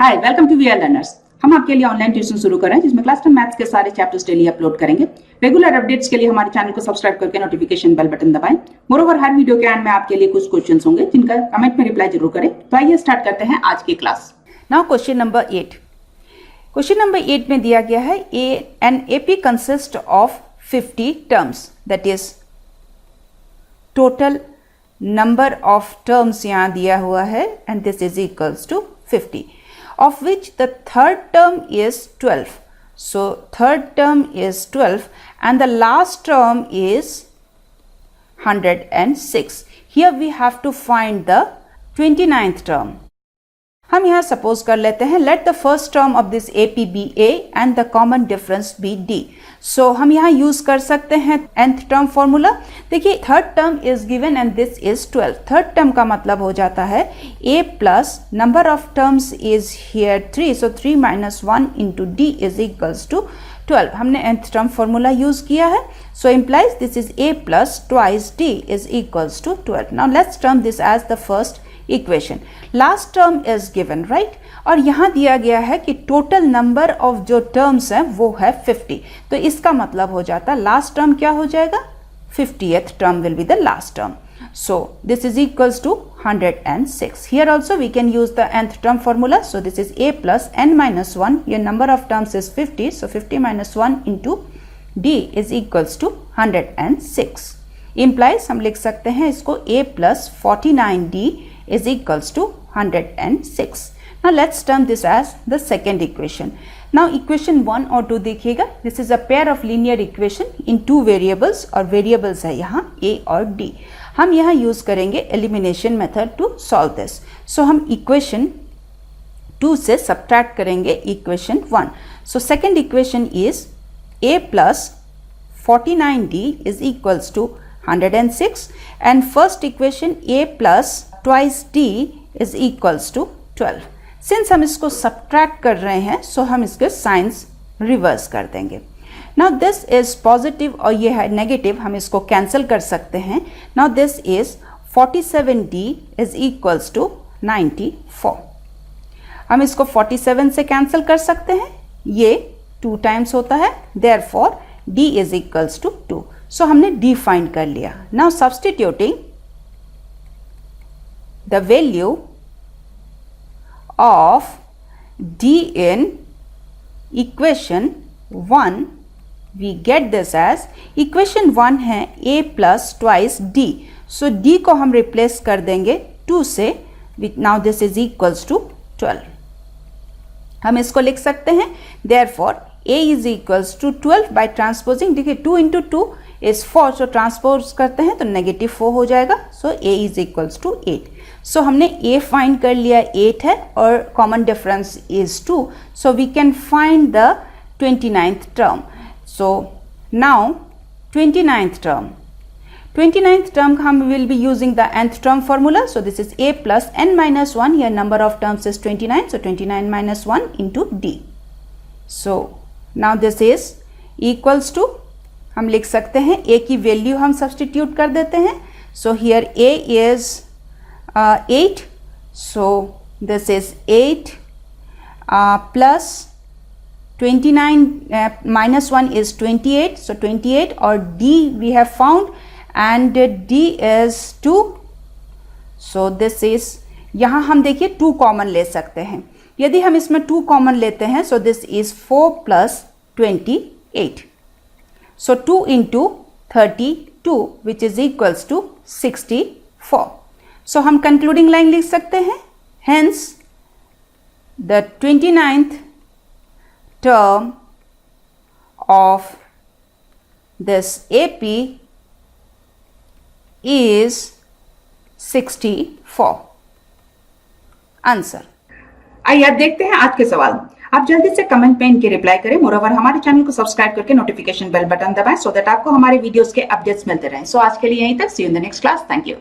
Hi, welcome to VRLearners। हम आपके लिए ऑनलाइन ट्यूशन शुरू कर रहे हैं जिसमें क्लास 10 मैथ्स के सारे चैप्टर्स डेली अपलोड करेंगे। रेगुलर अपडेट्स के लिए हमारे चैनल को सब्सक्राइब करके नोटिफिकेशन बेल बटन दबाएं। मोरोवर हर वीडियो के एंड में आपके लिए कुछ क्वेश्चंस होंगे जिनका कमेंट में रिप्लाई जरूर करें। तो आइए स्टार्ट करते हैं आज की class. Now question number 8। Question number 8 में दिया गया है an AP consist of 50 terms, that is total number of terms यहाँ दिया हुआ है and this is equals to 50, of which the third term is 12. So third term is 12 and the last term is 106. Here we have to find the 29th term. हम यहाँ suppose कर लेते हैं let the first term of this AP be A and the common difference be D. So हम यहाँ use कर सकते हैं nth term formula। देखिए third term is given and this is 12. third term का मतलब हो जाता है A plus number of terms is here 3, so 3 minus 1 into D is equals to 12. हमने nth term formula यूज किया है, so implies this is A plus twice D is equals to 12. Now let's term this as the first equation. Last term is given, right, और यहाँ दिया गया है कि total number of जो terms हैं वो है 50। तो इसका मतलब हो जाता है लास्ट टर्म क्या हो जाएगा, 50th term will be the last term. So this is equals to 106। Here also we can use the nth term formula. So this is a plus n minus 1, your number of terms is 50, so 50 minus 1 into d is equals to 106। Implies हम लिख सकते हैं इसको a plus 49d is equals to 106. Now let's term this as the second equation. Now equation 1 और 2 देखिएगा, this is a pair of linear equation in two variables और variables है यहाँ a और d। हम यहाँ use करेंगे elimination method to solve this. So हम equation 2 से subtract करेंगे equation 1. So second equation is a plus 49d is equals to 106 and first equation a plus twice d is equals to 12. Since हम इसको subtract कर रहे हैं, so हम इसके signs reverse कर देंगे। Now this is positive और ये है negative, हम इसको cancel कर सकते हैं। Now this is 47d is equals to 94. हम इसको 47 से cancel कर सकते हैं, ये 2 times होता है, therefore d is equals to 2. So हमने d find कर लिया। Now substituting the value of d in equation 1, we get this as equation 1 है a plus twice d, so d को हम replace कर देंगे 2 से, now this is equals to 12। हम इसको लिख सकते हैं therefore a is equals to 12 by transposing। देखिए 2 into 2 is 4, so transpose करते हैं तो negative 4 हो जाएगा, so a is equals to 8। So हमने a find कर लिया 8 है और common difference is 2, so we can find the 29th term. So now 29th term हम will be using the nth term formula. So this is a plus n minus 1, here number of terms is 29, so 29 minus 1 into d. So now this is equals to, हम लिख सकते हैं a की value हम substitute कर देते हैं। So here a is 8, so this is 8 plus 29 minus 1 is 28, so 28 और d we have found and d is 2, so this is, यहाँ हम देखिए 2 कॉमन ले सकते हैं। यदि हम इसमें 2 कॉमन लेते हैं, so this is 4 plus 28, so 2 into 32 which is equals to 64. So हम concluding line लिख सकते हैं, hence the 29th term of this AP is 64. Answer. आइए अब देखते हैं आज के सवाल। आप जल्दी से कमेंट में इनके रिप्लाई करें। मोरोवर हमारे चैनल को सब्सक्राइब करके नोटिफिकेशन बेल बटन दबाएं सो दैट आपको हमारे वीडियोस के अपडेट्स मिलते रहें। सो आज के लिए यहीं तक, see you in the next class. Thank you.